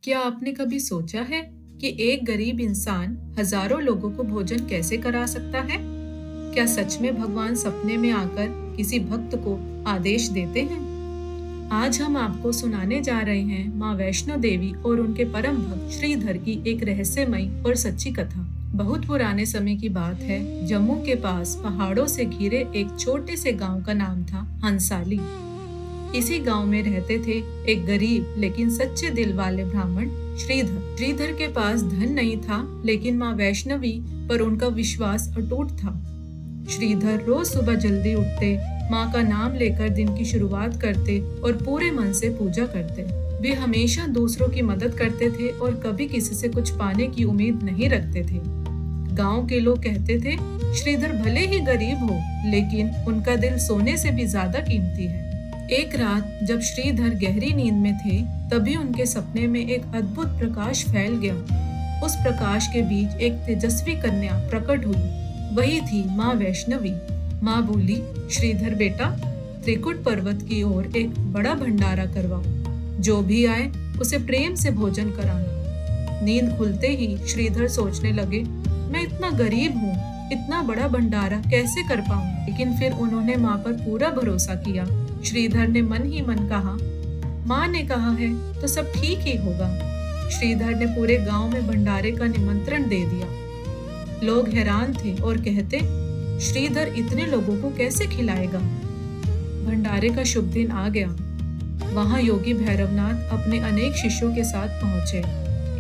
क्या आपने कभी सोचा है कि एक गरीब इंसान हजारों लोगों को भोजन कैसे करा सकता है? क्या सच में भगवान सपने में आकर किसी भक्त को आदेश देते हैं? आज हम आपको सुनाने जा रहे हैं माँ वैष्णो देवी और उनके परम भक्त श्रीधर की एक रहस्यमयी और सच्ची कथा। बहुत पुराने समय की बात है। जम्मू के पास पहाड़ों से घिरे एक छोटे से गांव का नाम था हंसाली। इसी गांव में रहते थे एक गरीब लेकिन सच्चे दिल वाले ब्राह्मण श्रीधर। श्रीधर के पास धन नहीं था, लेकिन माँ वैष्णवी पर उनका विश्वास अटूट था। श्रीधर रोज सुबह जल्दी उठते, माँ का नाम लेकर दिन की शुरुआत करते और पूरे मन से पूजा करते। वे हमेशा दूसरों की मदद करते थे और कभी किसी से कुछ पाने की उम्मीद नहीं रखते थे। गांव के लोग कहते थे, श्रीधर भले ही गरीब हो, लेकिन उनका दिल सोने से भी ज्यादा कीमती है। एक रात जब श्रीधर गहरी नींद में थे, तभी उनके सपने में एक अद्भुत प्रकाश फैल गया। उस प्रकाश के बीच एक तेजस्वी कन्या प्रकट हुई। वही थी माँ वैष्णवी। माँ बोली, श्रीधर बेटा, त्रिकुट पर्वत की ओर एक बड़ा भंडारा करवाओ। जो भी आए उसे प्रेम से भोजन कराना। नींद खुलते ही श्रीधर सोचने लगे, मैं इतना गरीब हूँ, इतना बड़ा भंडारा कैसे कर पाऊंगा? लेकिन फिर उन्होंने माँ पर पूरा भरोसा किया। श्रीधर ने मन ही मन कहा, माँ ने कहा है तो सब ठीक ही होगा। श्रीधर ने पूरे गांव में भंडारे का निमंत्रण दे दिया। लोग हैरान थे और कहते, श्रीधर इतने लोगों को कैसे खिलाएगा? भंडारे का शुभ दिन आ गया। वहां योगी भैरवनाथ अपने अनेक शिष्यों के साथ पहुंचे।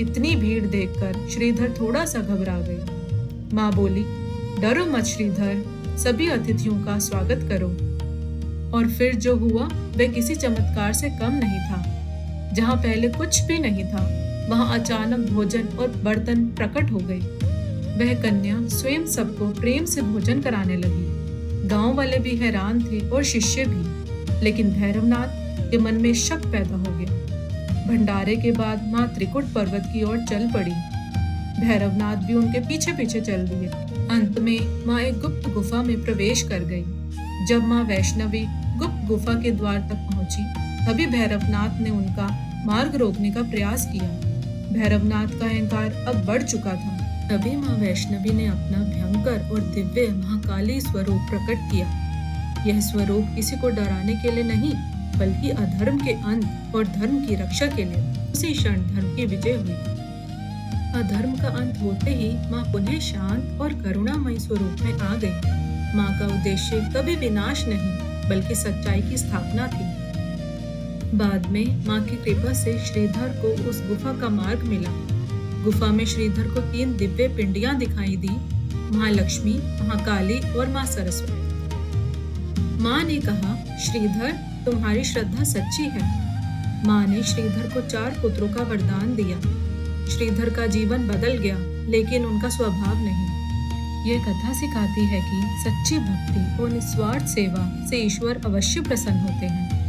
इतनी भीड़ देखकर श्रीधर थोड़ा सा घबरा गए। माँ बोली, डरो मत श्रीधर, सभी अतिथियों का स्वागत करो। और फिर जो हुआ वह किसी चमत्कार से कम नहीं था। जहाँ पहले कुछ भी नहीं था, वहाँ अचानक भोजन और बर्तन प्रकट हो गए। वह कन्या स्वयं सबको प्रेम से भोजन कराने लगी। गांव वाले भी हैरान थे और शिष्य भी, लेकिन भैरवनाथ के मन में शक पैदा हो गया। भंडारे के बाद माँ त्रिकुट पर्वत की ओर चल पड़ी। भैरवनाथ भी उनके पीछे पीछे चल दिए। अंत में माँ एक गुप्त गुफा में प्रवेश कर गई। जब माँ वैष्णवी गुप्त गुफा के द्वार तक पहुंची, तभी भैरवनाथ ने उनका मार्ग रोकने का प्रयास किया। भैरवनाथ का अहंकार अब बढ़ चुका था। तभी माँ वैष्णवी ने अपना भयंकर और दिव्य महाकाली स्वरूप प्रकट किया। यह स्वरूप किसी को डराने के लिए नहीं, बल्कि अधर्म के अंत और धर्म की रक्षा के लिए। उसी क्षण धर्म की विजय हुई। अधर्म का अंत होते ही माँ पुनः शांत और करुणामयी स्वरूप में आ गई। माँ का उद्देश्य कभी विनाश नहीं, बल्कि सच्चाई की स्थापना थी। बाद में माँ की कृपा से श्रीधर को उस गुफा का मार्ग मिला। गुफा में श्रीधर को 3 दिव्य पिंडियां दिखाई दी, महालक्ष्मी, महाकाली और माँ सरस्वती। माँ ने कहा, श्रीधर, तुम्हारी श्रद्धा सच्ची है। माँ ने श्रीधर को 4 पुत्रों का वरदान दिया। श्रीधर का जीवन बदल गया, लेकिन उनका स्वभाव नहीं। ये कथा सिखाती है कि सच्ची भक्ति और निस्वार्थ सेवा से ईश्वर अवश्य प्रसन्न होते हैं।